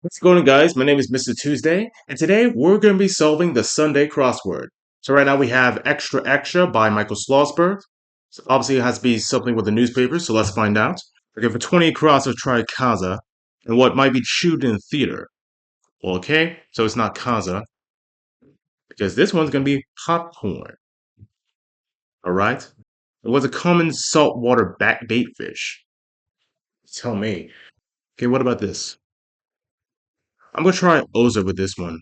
What's going on, guys? My name is Mr. Tuesday, and today we're going to be solving the Sunday crossword. So right now we have Extra Extra by Michael Schlossberg. So obviously it has to be something with the newspaper, so let's find out. Okay, for 20 across, let's try Kaza, and what might be chewed in theater. Well, okay, so it's not Kaza, because this one's going to be popcorn, alright? It was a common saltwater bait fish. Tell me. Okay, what about this? I'm going to try Oza with this one.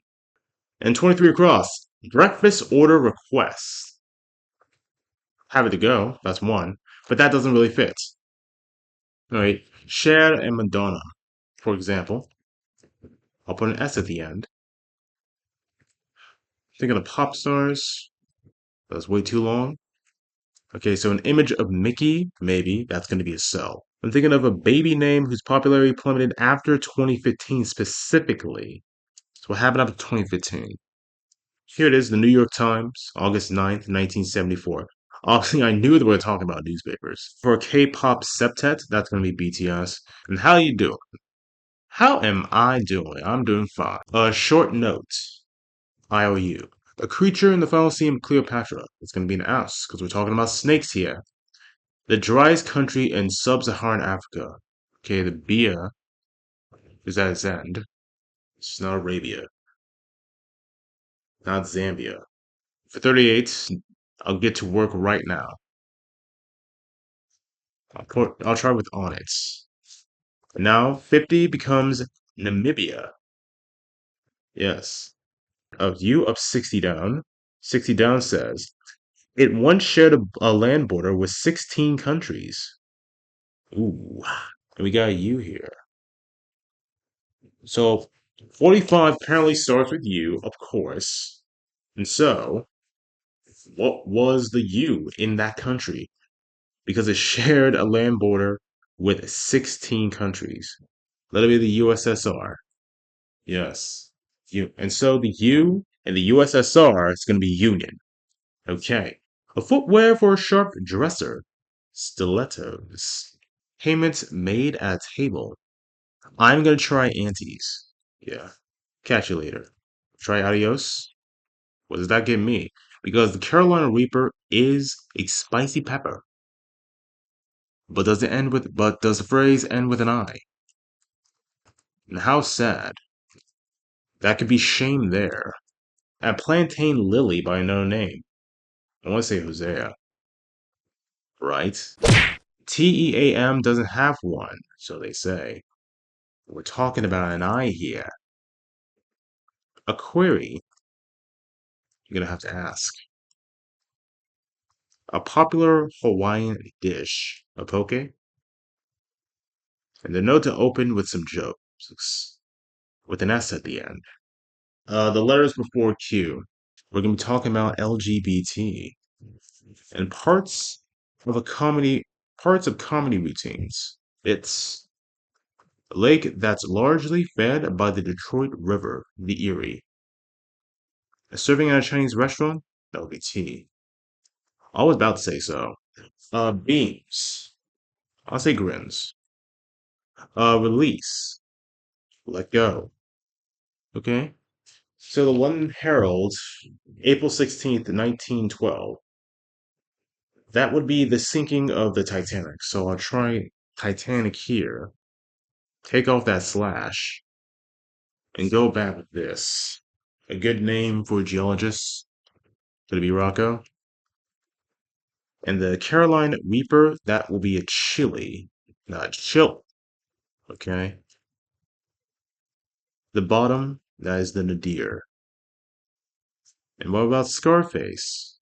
And 23 across, breakfast order requests. Have it to go, that's one. But that doesn't really fit. All right, Cher and Madonna, for example. I'll put an S at the end. Think of the pop stars. That's way too long. Okay, so an image of Mickey, maybe. That's going to be a cell. I'm thinking of a baby name whose popularity plummeted after 2015 specifically. So what happened after 2015? Here it is, the New York Times, August 9th, 1974. Obviously, I knew they were talking about newspapers. For a K-pop septet, that's going to be BTS. And how you doing? How am I doing? I'm doing fine. A short note. IOU. A creature in the final scene of Cleopatra. It's going to be an ouse, because we're talking about snakes here. The driest country in sub-Saharan Africa. Okay, the Bia is at its end. It's not Arabia, not Zambia. For 38, I'll get to work right now. I'll try with Onyx. Now 50 becomes Namibia. Yes. Of you up 60 down. 60 down says it once shared a land border with 16 countries. Ooh. And we got you here. So 45 apparently starts with you, of course. And so, what was the U in that country? Because it shared a land border with 16 countries. Let it be the USSR. Yes. And so the U and the USSR is going to be Union. Okay. A footwear for a sharp dresser. Stilettos. Payments made at a table. I'm going to try antes. Yeah. Catch you later. Try adios. What does that give me? Because the Carolina Reaper is a spicy pepper. But does the phrase end with an I? And how sad. That could be shame there. A plantain lily by no name. I want to say Hosea, right? TEAM doesn't have one, so they say. We're talking about an I here. A query, you're gonna have to ask. A popular Hawaiian dish, a poke, and the note to open with some jokes, with an S at the end. The letters before Q. We're gonna be talking about LGBT and parts of comedy routines. It's a lake that's largely fed by the Detroit River, the Erie. Serving at a Chinese restaurant? That would be tea. I was about to say so. Beams. I'll say grins. Release. Let go. Okay? So the London Herald, April 16th, 1912. That would be the sinking of the Titanic. So I'll try Titanic here. Take off that slash and go back with this. A good name for geologists. Could it be Rocco? And the Caroline Reaper, that will be a chili, not chill. Okay. The bottom, that is the nadir. And what about Scarface?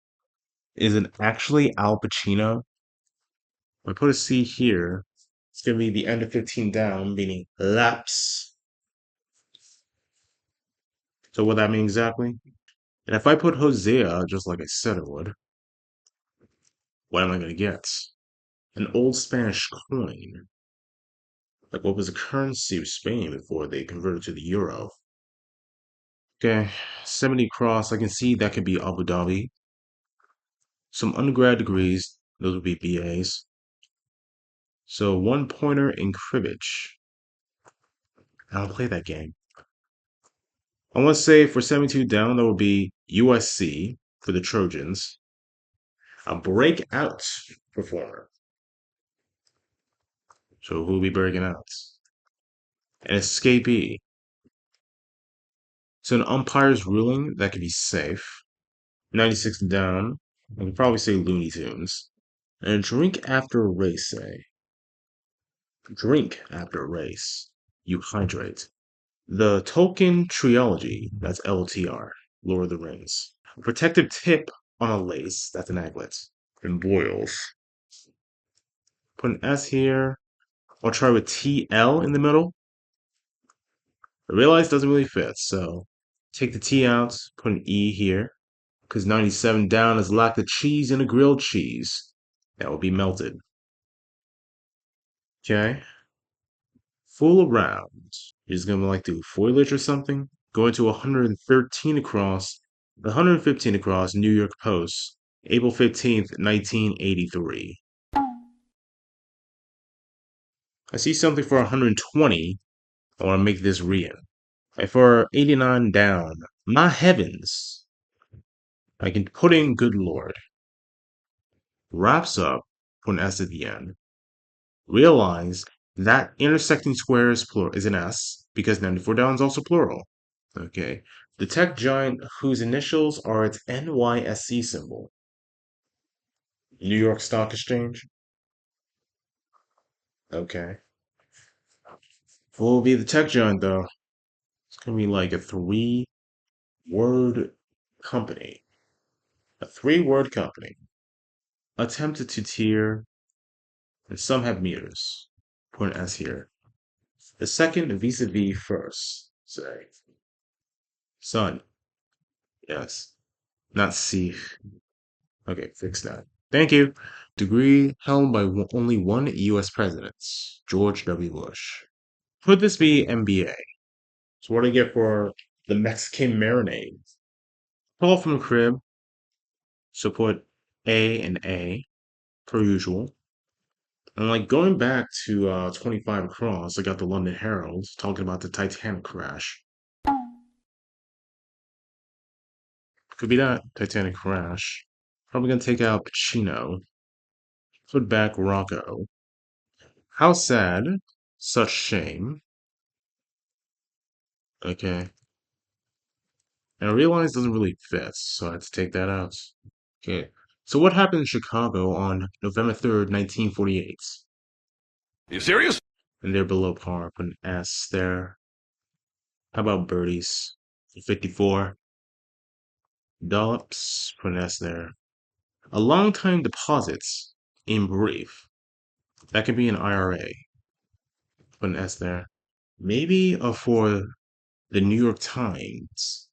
Is it actually Al Pacino? If I put a C here, it's going to be the end of 15 down, meaning lapse. So what that mean exactly? And if I put Hosea, just like I said it would, what am I going to get? An old Spanish coin. Like what was the currency of Spain before they converted to the euro? Okay, 70 cross. I can see that could be Abu Dhabi. Some undergrad degrees, those would be BAs. So one pointer in cribbage. I don't play that game. I want to say for 72 down, that would be USC for the Trojans. A breakout performer. So who will be breaking out? An escapee. So an umpire's ruling that could be safe. 96 down. I could probably say Looney Tunes. And drink after a race, say. Drink after a race. You hydrate. The Tolkien trilogy, that's LTR, Lord of the Rings. A protective tip on a lace, that's an aglet. And boils. Put an S here. I'll try with TL in the middle. I realize it doesn't really fit, so take the T out, put an E here, because 97 down is lack of cheese in a grilled cheese. That will be melted. Okay? Fool around. You're just gonna like do foliage or something? Going to 113 across, 115 across New York Post, April 15th, 1983. I see something for 120. I want to make this real. And for 89 down, my heavens, I can put in good lord. Wraps up, put an S at the end. Realize that intersecting square is plural is an S because 94 down is also plural. Okay. The tech giant whose initials are its NYSC symbol. New York Stock Exchange. Okay. What will be the tech giant though? It's gonna be like a three-word company. A three-word company. Attempted to tier, and some have meters. Put an S here. The second vis-a-vis first. Say. Sun. Yes. Not C. Okay, fix that. Thank you. Degree held by only one U.S. president, George W. Bush. Could this be MBA? So what do I get for the Mexican marinade? Call from the crib. So put A and A, per usual. And like going back to 25 across, I got the London Herald talking about the Titanic crash. Could be that Titanic crash. Probably gonna take out Pacino. Put back Rocco. How sad. Such shame. Okay. And I realize it doesn't really fit, so I had to take that out. Okay. So what happened in Chicago on November 3rd, 1948? You serious? And they're below par. Put an S there. How about birdies? 54. Dollops. Put an S there. A long time deposits, in brief. That could be an IRA. Put an S there. Maybe for the New York Times.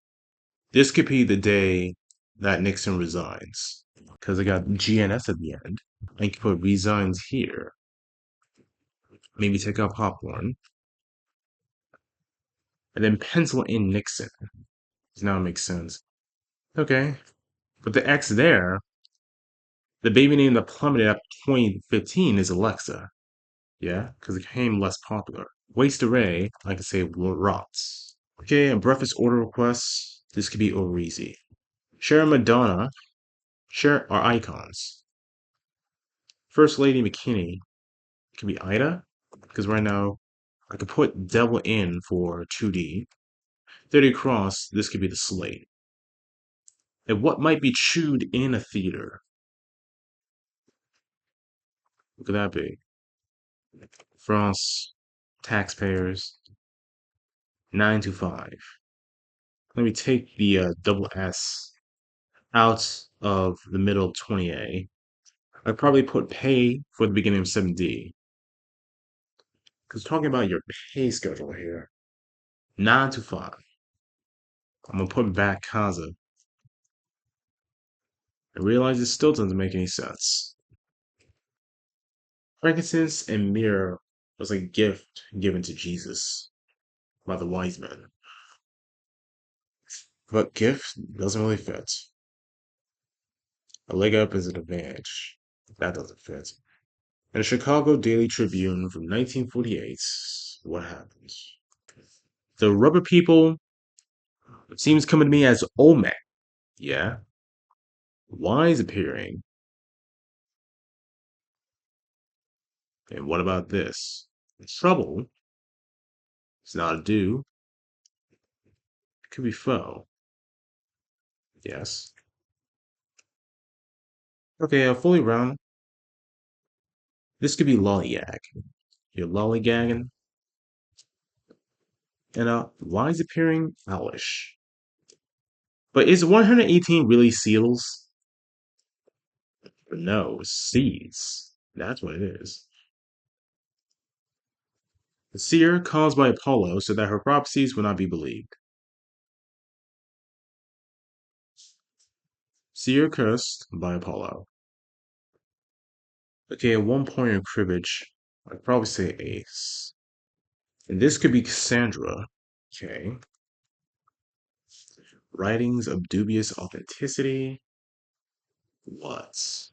This could be the day that Nixon resigns. Because I got GNS at the end. I can put resigns here. Maybe take out popcorn. And then pencil in Nixon. Now it makes sense. Okay. But the X there, the baby name that plummeted after 2015 is Alexa. Yeah? Because it became less popular. Waste array, I could say rots. Okay, a breakfast order request. This could be over easy. Share Madonna. Share our icons. First Lady McKinney could be Ida. Because right now, I could put Devil in for 2D. 30 across, this could be the slate. And what might be chewed in a theater? What could that be? France, taxpayers, 9 to 5. Let me take the double S out of the middle of 20A. I'd probably put pay for the beginning of 7D. Because talking about your pay schedule here, 9 to 5. I'm going to put back Kaza. I realize it still doesn't make any sense. Frankincense and myrrh was a gift given to Jesus by the wise men. But gift doesn't really fit. A leg up is an advantage. That doesn't fit. In the Chicago Daily Tribune from 1948, what happened? The rubber people It seems coming to me as Olmec. Yeah. Y is appearing. And what about this? Trouble. It's not a do. It could be foe. Yes. Okay, fully round. This could be lollygag. You're lollygagging. And Y is appearing owlish. But is 118 really seals? No, seeds. That's what it is. The seer caused by Apollo so that her prophecies would not be believed. Seer cursed by Apollo. Okay, at one point in cribbage, I'd probably say ace. And this could be Cassandra. Okay. Writings of dubious authenticity. What?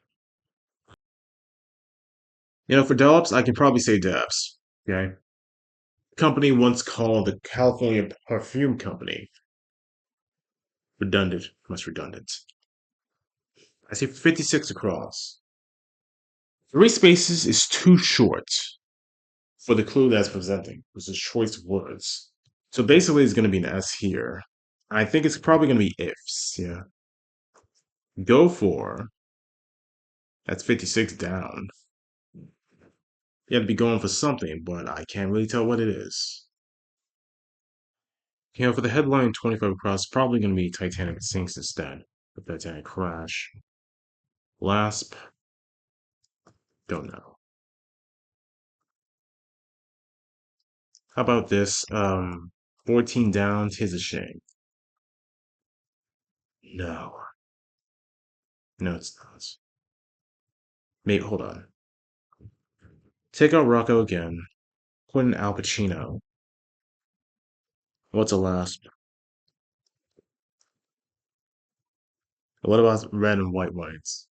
For Dollops, I can probably say Debs. Okay. Company once called the California Perfume Company. Redundant. Much redundant. I say 56 across. 3 spaces is too short for the clue that's presenting, which is choice of words. So basically, it's going to be an S here. I think it's probably going to be ifs. Yeah. Go for. That's 56 down. You have to be going for something, but I can't really tell what it is. For the headline 25 across, probably going to be Titanic sinks instead. The Titanic crash. Lasp. Don't know. How about this? 14 down. Tis a shame. No. No, it's not. Mate, hold on. Take out Rocco again. Put in Al Pacino. What's a Lasp? What about red and white wines?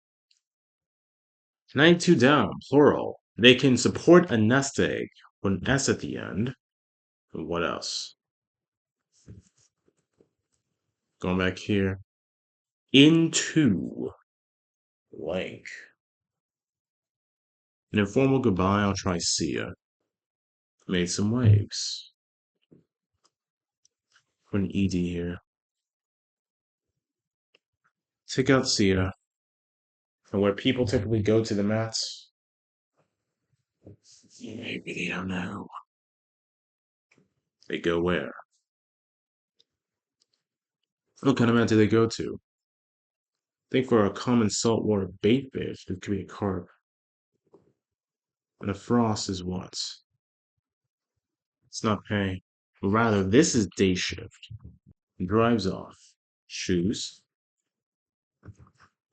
92 down, plural. They can support a nest egg with an S at the end. And what else? Going back here. Into blank. An informal goodbye, I'll try see ya. Made some waves. Put an ED here. Take out see ya. And where people typically go to the mats. I really don't know. They go where? What kind of mat do they go to? I think for a common saltwater bait fish, it could be a carp. And a frost is what? It's not paying. Rather, this is day shift. Drives off. Shoes.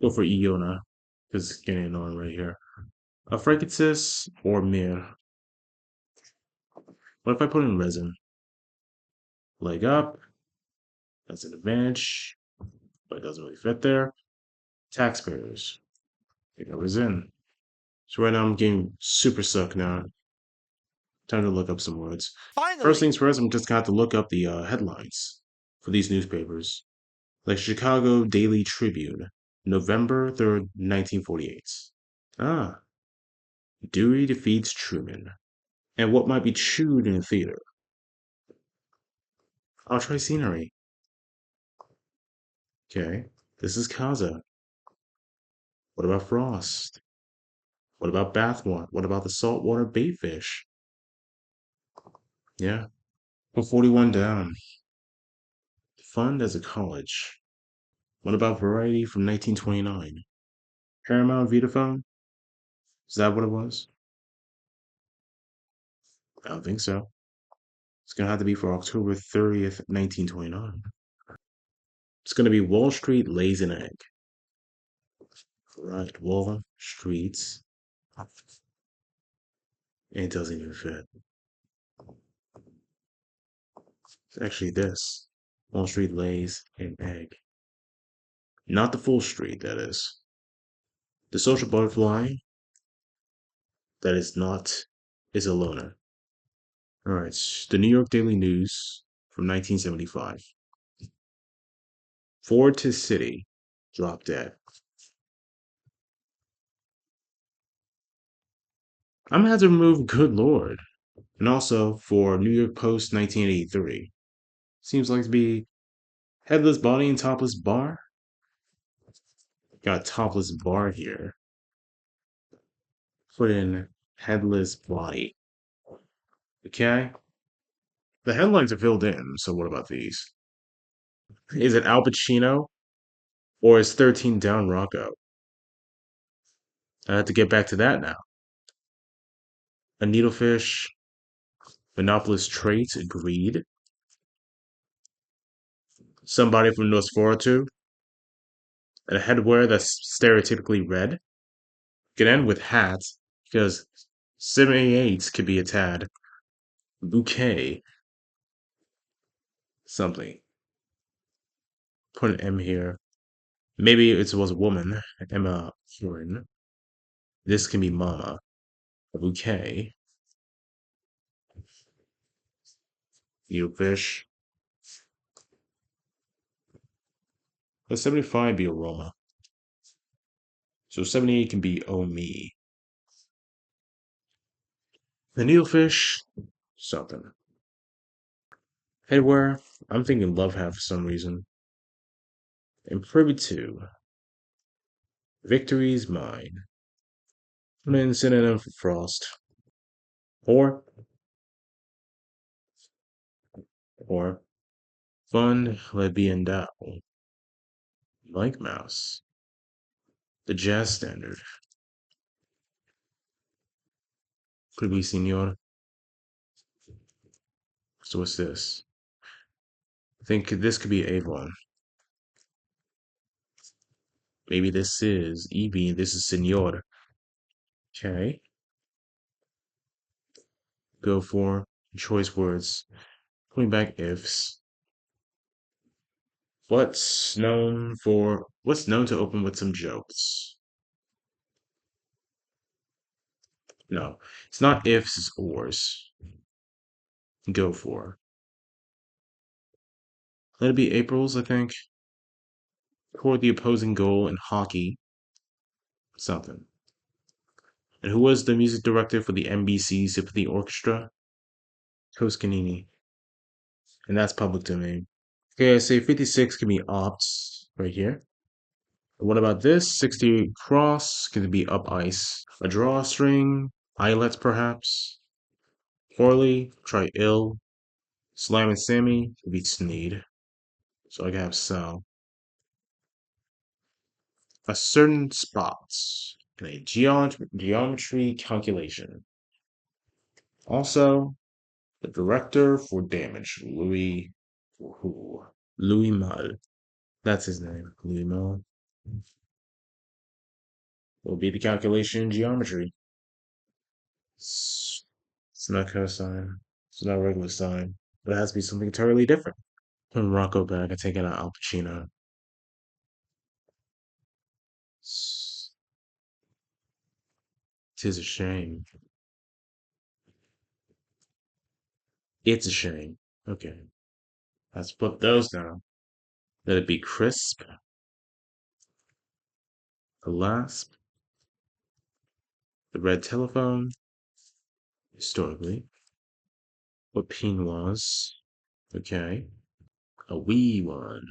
Go for Iona, because it's getting annoying right here. A frankincense or myrrh. What if I put in resin? Leg up. That's an advantage, but it doesn't really fit there. Taxpayers. It goes in. So right now I'm getting super suck now. Time to look up some words. First Finally! things first, I'm just gonna have to look up the headlines for these newspapers. Like Chicago Daily Tribune, November 3rd, 1948. Ah, Dewey defeats Truman. And what might be chewed in the theater? I'll try scenery. Okay, this is Kaza. What about Frost? What about Bathwater? What about the saltwater baitfish? Yeah, put 41 down. Fund as a college. What about Variety from 1929? Paramount Vitaphone? Is that what it was? I don't think so. It's gonna have to be for October 30th, 1929. It's gonna be Wall Street lays an egg. Right, Wall Street's. It doesn't even fit. It's actually this. Wall Street lays an egg. Not the full street, that is. The social butterfly, that is not, is a loner. Alright, the New York Daily News from 1975. Ford to City. Drop dead. I'm gonna have to remove Good Lord. And also for New York Post 1983. Seems like to be headless body and topless bar. Got a topless bar here. Put in headless body. Okay. The headlines are filled in, so what about these? Is it Al Pacino or is 13 Down Rocco? I have to get back to that now. A needlefish, monopolist traits, greed. Somebody from Nosferatu, and a headwear that's stereotypically red. Could end with hat, because 78 could be a tad. Bouquet, something. Put an M here. Maybe it was a woman, Emma Huron. This can be mama. A bouquet. Needlefish. Let 75 be aroma. So 78 can be oh me. The needlefish, something. Headwear, I'm thinking love hat for some reason. And privy to, victory's mine. And then synonym for frost. Or, or, fun, let be in doubt. Mike Mouse. The jazz standard. Could be senor. So what's this? I think this could be Avon. Maybe this is Evie, this is senor. Okay. Go for choice words. Putting back ifs. What's known to open with some jokes? No, it's not ifs, it's ors. Go for. Let it be April's, I think. Toward the opposing goal in hockey. Something. And who was the music director for the NBC Symphony Orchestra? Toscanini. And that's public domain. Okay, I say 56 can be ops right here. What about this? 60 cross can be up ice. A drawstring, eyelets perhaps. Poorly, try ill. Slam and Sammy could be Sneed. So I can have Sal. A certain spots in a geometry calculation. Also, the director for damage, Louis who? Louis Mal. That's his name. Louis Mal. Will be the calculation in geometry. It's not cosine. It's not regular sine. But it has to be something entirely different. When Rocco back, I take it out Al Pacino. Tis a shame. It's a shame. Okay. Let's put those down. Let it be crisp. The lasp. The red telephone. Historically. What peen was. Okay. A wee one.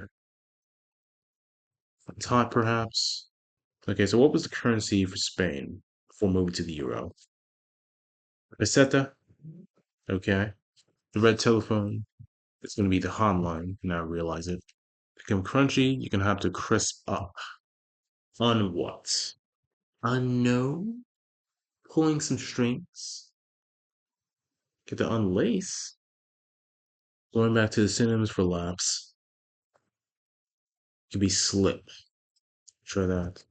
A tot, perhaps. Okay, so what was the currency for Spain before moving to the euro? Peseta. Okay. The red telephone. It's going to be the hotline. Now I realize it. Become crunchy. You're going to have to crisp up. On what? Unknown? Pulling some strings. Get to unlace. Going back to the synonyms for lapse. Could be slip. Try that.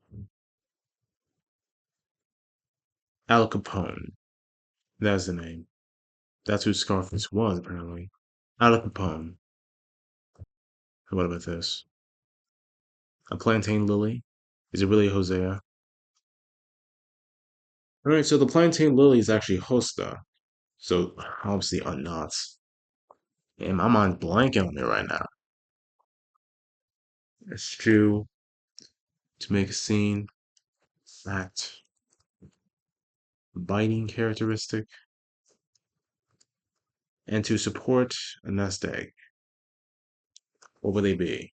Al Capone. That's the name. That's who Scarface was, apparently. Al Capone. What about this? A plantain lily? Is it really Hosea? Alright, so the plantain lily is actually Hosta. So obviously unknots. Damn, my mind's blanking on me right now. eschew, to make a scene, act, biting characteristic, and to support a nest egg. What would they be?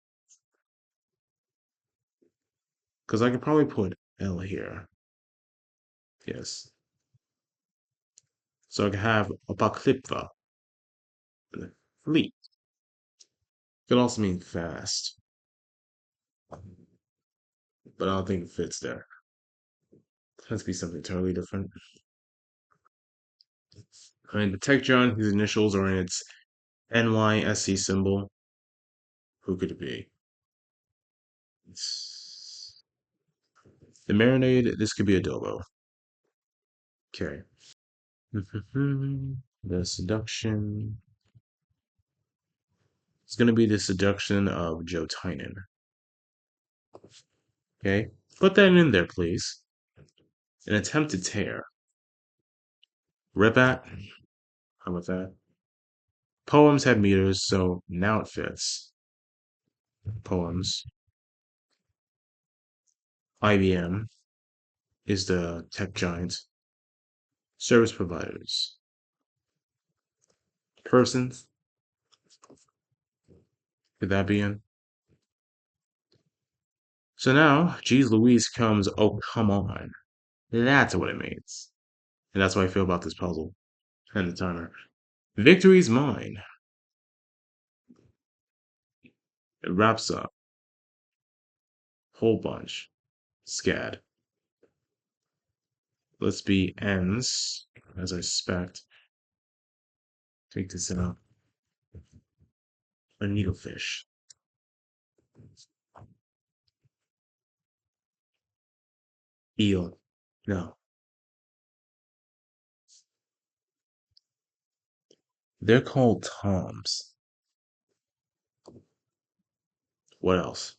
Because I could probably put L here. Yes. So I could have apocalypta, fleet. Could also mean fast, but I don't think it fits there. It has to be something totally different. I mean, the tech John, his initials are in its NYSC symbol. Who could it be? The marinade, this could be adobo. Okay. The seduction. It's going to be the seduction of Joe Tynan. Okay. Put that in there, please. An attempt to tear. Rip at. How about that? Poems had meters, so now it fits. Poems. IBM is the tech giant. Service providers. Persons. Could that be in? So now, geez Louise comes, oh, come on. That's what it means. And that's what I feel about this puzzle. And the timer. Victory's mine. It wraps up. Whole bunch. Scad. Let's be ends, as I suspect. Take this out. A needlefish. Eel. No. They're called toms. What else?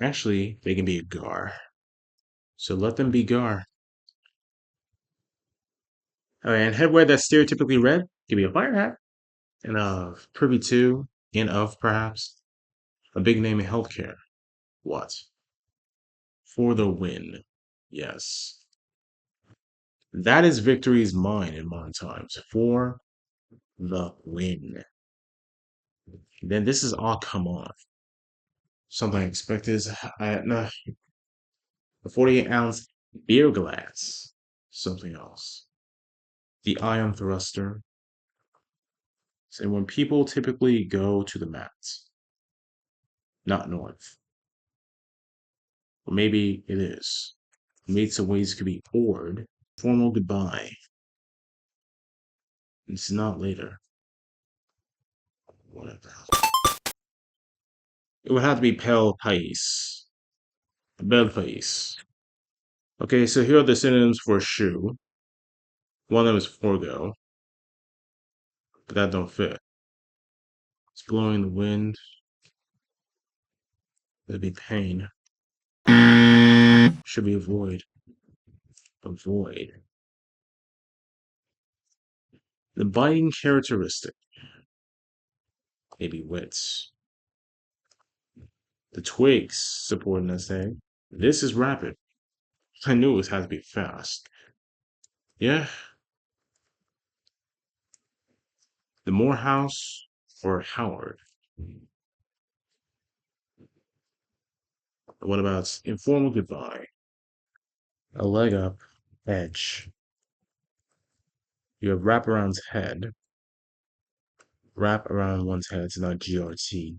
Actually, they can be a gar. So let them be gar. Alright, and headwear that's stereotypically red can be a fire hat. And privy to, in of perhaps. A big name in healthcare. What? For the win. Yes. That is victory's mine in modern times. For the win. Then this is all come on. Something I expect is no, a 48-ounce beer glass. Something else. The ion thruster. So when people typically go to the mats, not north. Or maybe it is. Maybe some ways could be poured. Formal goodbye. It's not later. Whatever. It would have to be pale pais. Bel pais. Okay, so here are the synonyms for shoe. One of them is forgo, but that don't fit. It's blowing the wind. That'd be pain. Should be avoid. Avoid. The biting characteristic. Maybe wits. The twigs support an essay. This is rapid. I knew it had to be fast. Yeah. The Morehouse or Howard. What about informal goodbye? A leg up, edge. You have wrap around's head. Wrap around one's head is not GRT.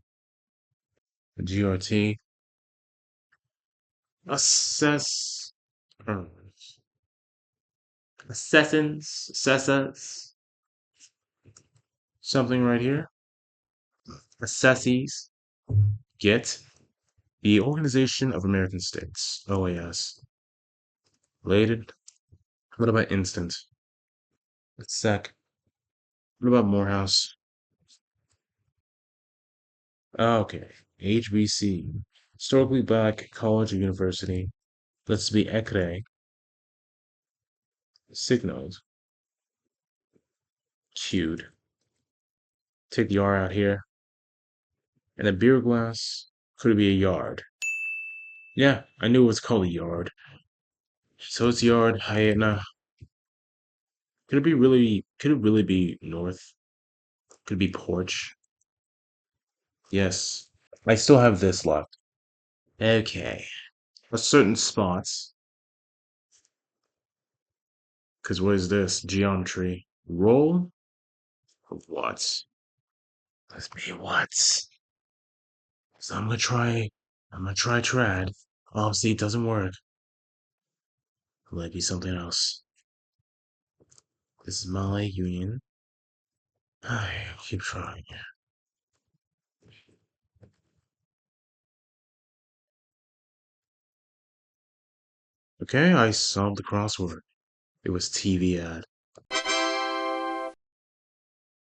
GRT. Assess. Assessins. Assessors. Something right here. Assessees. Get. The Organization of American States. OAS. Related. What about instant? Sec. What about Morehouse? Okay. HBC. Historically Black College or University. Let's be ECRE. Signaled. Cued. Take the R out here. And a beer glass. Could it be a yard? Yeah, I knew it was called a yard. So it's yard, hyena. Could it really be north? Could it be porch? Yes. I still have this left. Okay. A certain spots. Because what is this? Geometry. Roll? What? Let's be what? So I'm gonna try trad. Obviously it doesn't work. It might be something else. This is my union. I keep trying. Okay, I solved the crossword. It was TV ad.